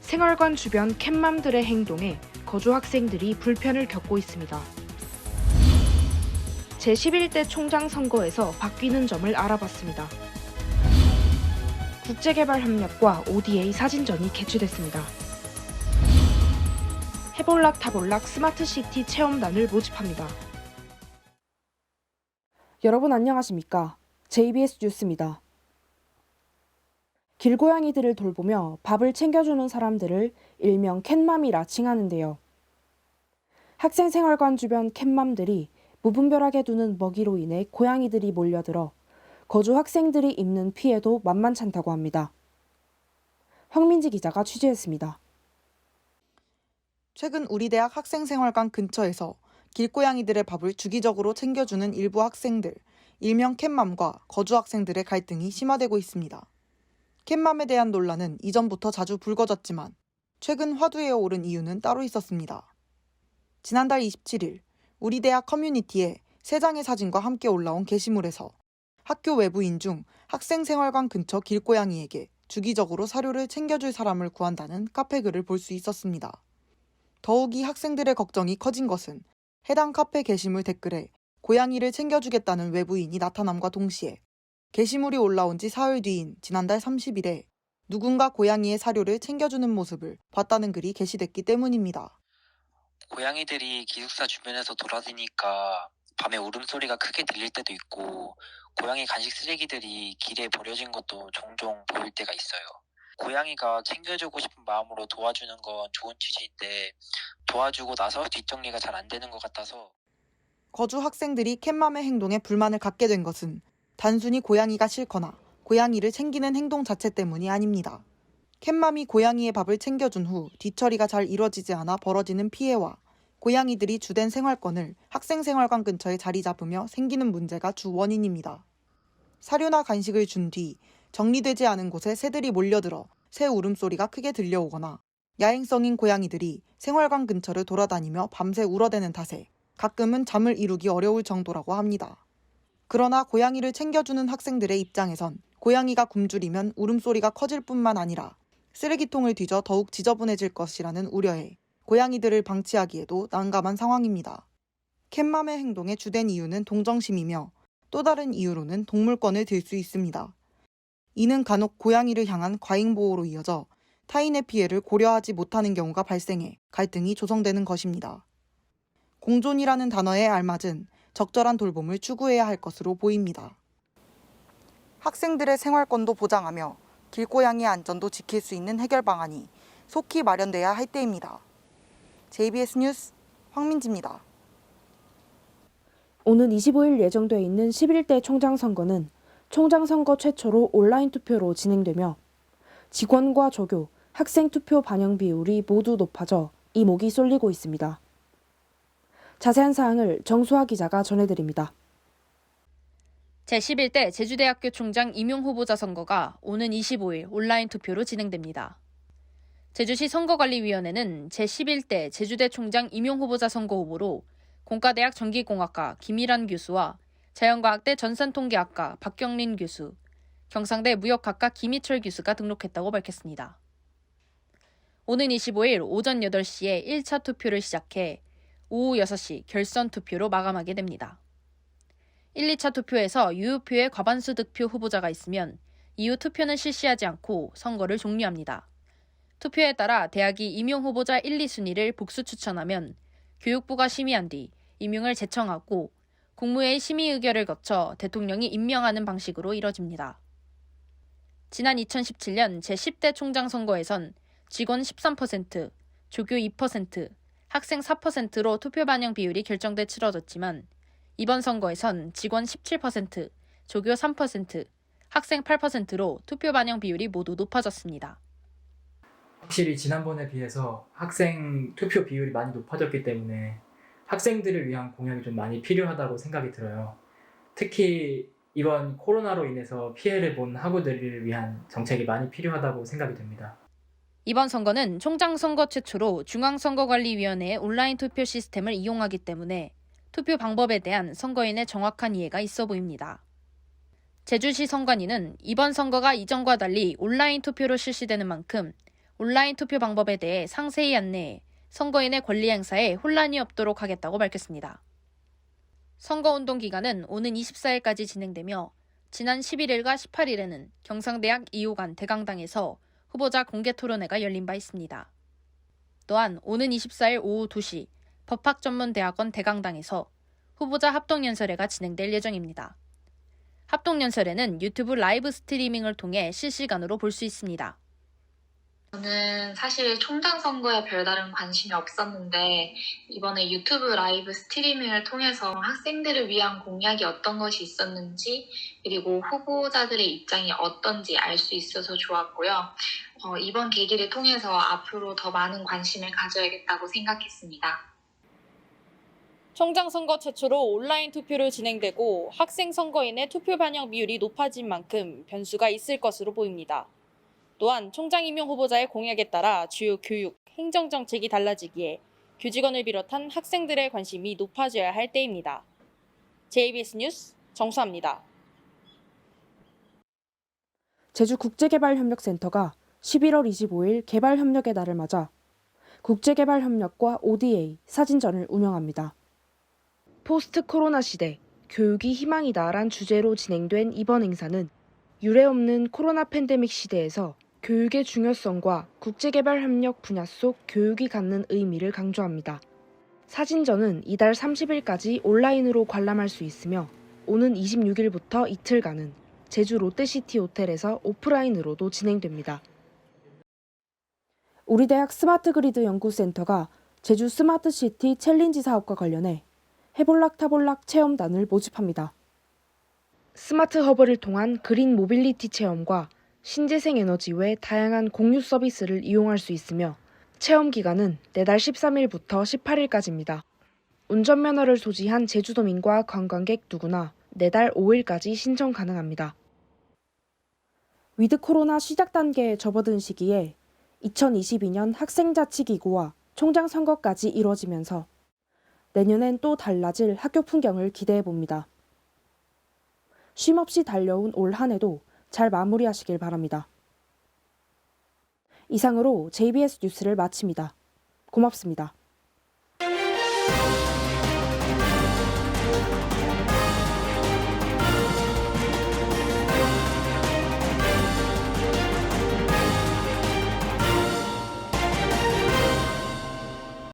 생활관 주변 캣맘들의 행동에 거주 학생들이 불편을 겪고 있습니다. 제11대 총장 선거에서 바뀌는 점을 알아봤습니다. 국제개발협력과 ODA 사진전이 개최됐습니다. 해볼락 타볼락 스마트시티 체험단을 모집합니다. 여러분 안녕하십니까? JBS 뉴스입니다. 길고양이들을 돌보며 밥을 챙겨주는 사람들을 일명 캣맘이라 칭하는데요. 학생생활관 주변 캣맘들이 무분별하게 두는 먹이로 인해 고양이들이 몰려들어 거주 학생들이 입는 피해도 만만찮다고 합니다. 황민지 기자가 취재했습니다. 최근 우리 대학 학생생활관 근처에서 길고양이들의 밥을 주기적으로 챙겨주는 일부 학생들, 일명 캣맘과 거주 학생들의 갈등이 심화되고 있습니다. 캣맘에 대한 논란은 이전부터 자주 불거졌지만 최근 화두에 오른 이유는 따로 있었습니다. 지난달 27일 우리 대학 커뮤니티에 3장의 사진과 함께 올라온 게시물에서 학교 외부인 중 학생생활관 근처 길고양이에게 주기적으로 사료를 챙겨줄 사람을 구한다는 카페 글을 볼 수 있었습니다. 더욱이 학생들의 걱정이 커진 것은 해당 카페 게시물 댓글에 고양이를 챙겨주겠다는 외부인이 나타남과 동시에 게시물이 올라온 지 사흘 뒤인 지난달 30일에 누군가 고양이의 사료를 챙겨주는 모습을 봤다는 글이 게시됐기 때문입니다. 고양이들이 기숙사 주변에서 돌아다니니까 밤에 울음소리가 크게 들릴 때도 있고 고양이 간식 쓰레기들이 길에 버려진 것도 종종 보일 때가 있어요. 고양이가 챙겨주고 싶은 마음으로 도와주는 건 좋은 취지인데 도와주고 나서 뒷정리가 잘 안 되는 것 같아서 거주 학생들이 캣맘의 행동에 불만을 갖게 된 것은 단순히 고양이가 싫거나 고양이를 챙기는 행동 자체 때문이 아닙니다. 캣맘이 고양이의 밥을 챙겨준 후 뒤처리가 잘 이뤄지지 않아 벌어지는 피해와 고양이들이 주된 생활권을 학생생활관 근처에 자리 잡으며 생기는 문제가 주 원인입니다. 사료나 간식을 준 뒤 정리되지 않은 곳에 새들이 몰려들어 새 울음소리가 크게 들려오거나 야행성인 고양이들이 생활관 근처를 돌아다니며 밤새 울어대는 탓에 가끔은 잠을 이루기 어려울 정도라고 합니다. 그러나 고양이를 챙겨주는 학생들의 입장에선 고양이가 굶주리면 울음소리가 커질 뿐만 아니라 쓰레기통을 뒤져 더욱 지저분해질 것이라는 우려에 고양이들을 방치하기에도 난감한 상황입니다. 캣맘의 행동의 주된 이유는 동정심이며 또 다른 이유로는 동물권을 들 수 있습니다. 이는 간혹 고양이를 향한 과잉보호로 이어져 타인의 피해를 고려하지 못하는 경우가 발생해 갈등이 조성되는 것입니다. 공존이라는 단어에 알맞은 적절한 돌봄을 추구해야 할 것으로 보입니다. 학생들의 생활권도 보장하며 길고양이의 안전도 지킬 수 있는 해결 방안이 속히 마련돼야 할 때입니다. JBS 뉴스 황민지입니다. 오는 25일 예정돼 있는 11대 총장 선거는 총장 선거 최초로 온라인 투표로 진행되며 직원과 조교, 학생 투표 반영 비율이 모두 높아져 이목이 쏠리고 있습니다. 자세한 사항을 정수아 기자가 전해드립니다. 제11대 제주대학교 총장 임용 후보자 선거가 오는 25일 온라인 투표로 진행됩니다. 제주시 선거관리위원회는 제11대 제주대 총장 임용 후보자 선거 후보로 공과대학 전기공학과 김일환 교수와 자연과학대 전산통계학과 박경린 교수, 경상대 무역학과 김희철 교수가 등록했다고 밝혔습니다. 오는 25일 오전 8시에 1차 투표를 시작해 오후 6시 결선 투표로 마감하게 됩니다. 1, 2차 투표에서 유효표의 과반수 득표 후보자가 있으면 이후 투표는 실시하지 않고 선거를 종료합니다. 투표에 따라 대학이 임용 후보자 1, 2순위를 복수 추천하면 교육부가 심의한 뒤 임용을 제청하고 국무회의 심의 의결을 거쳐 대통령이 임명하는 방식으로 이뤄집니다. 지난 2017년 제10대 총장 선거에선 직원 13%, 조교 2%, 학생 4%로 투표 반영 비율이 결정돼 치러졌지만 이번 선거에선 직원 17%, 조교 3%, 학생 8%로 투표 반영 비율이 모두 높아졌습니다. 확실히 지난번에 비해서 학생 투표 비율이 많이 높아졌기 때문에 학생들을 위한 공약이 좀 많이 필요하다고 생각이 들어요. 특히 이번 코로나로 인해서 피해를 본 학우들을 위한 정책이 많이 필요하다고 생각이 됩니다. 이번 선거는 총장 선거 최초로 중앙선거관리위원회의 온라인 투표 시스템을 이용하기 때문에 투표 방법에 대한 선거인의 정확한 이해가 있어 보입니다. 제주시 선관위는 이번 선거가 이전과 달리 온라인 투표로 실시되는 만큼 온라인 투표 방법에 대해 상세히 안내해 선거인의 권리 행사에 혼란이 없도록 하겠다고 밝혔습니다. 선거운동 기간은 오는 24일까지 진행되며 지난 11일과 18일에는 경상대학 2호관 대강당에서 후보자 공개 토론회가 열린 바 있습니다. 또한 오는 24일 오후 2시 법학전문대학원 대강당에서 후보자 합동연설회가 진행될 예정입니다. 합동연설회는 유튜브 라이브 스트리밍을 통해 실시간으로 볼 수 있습니다. 저는 사실 총장 선거에 별다른 관심이 없었는데 이번에 유튜브 라이브 스트리밍을 통해서 학생들을 위한 공약이 어떤 것이 있었는지 그리고 후보자들의 입장이 어떤지 알 수 있어서 좋았고요. 이번 계기를 통해서 앞으로 더 많은 관심을 가져야겠다고 생각했습니다. 총장 선거 최초로 온라인 투표로 진행되고 학생 선거인의 투표 반영 비율이 높아진 만큼 변수가 있을 것으로 보입니다. 또한 총장 임용 후보자의 공약에 따라 주요 교육, 행정 정책이 달라지기에 교직원을 비롯한 학생들의 관심이 높아져야 할 때입니다. JBS 뉴스 정수아입니다. 제주국제개발협력센터가 11월 25일 개발협력의 날을 맞아 국제개발협력과 ODA 사진전을 운영합니다. 포스트 코로나 시대, 교육이 희망이다란 주제로 진행된 이번 행사는 유례없는 코로나 팬데믹 시대에서 교육의 중요성과 국제개발협력 분야 속 교육이 갖는 의미를 강조합니다. 사진전은 이달 30일까지 온라인으로 관람할 수 있으며 오는 26일부터 이틀간은 제주 롯데시티 호텔에서 오프라인으로도 진행됩니다. 우리대학 스마트그리드 연구센터가 제주 스마트시티 챌린지 사업과 관련해 해볼락타볼락 체험단을 모집합니다. 스마트 허브를 통한 그린 모빌리티 체험과 신재생 에너지 외 다양한 공유 서비스를 이용할 수 있으며 체험 기간은 내달 13일부터 18일까지입니다. 운전면허를 소지한 제주도민과 관광객 누구나 내달 5일까지 신청 가능합니다. 위드 코로나 시작 단계에 접어든 시기에 2022년 학생자치기구와 총장 선거까지 이뤄지면서 내년엔 또 달라질 학교 풍경을 기대해봅니다. 쉼없이 달려온 올 한 해도 잘 마무리하시길 바랍니다. 이상으로 JBS 뉴스를 마칩니다. 고맙습니다.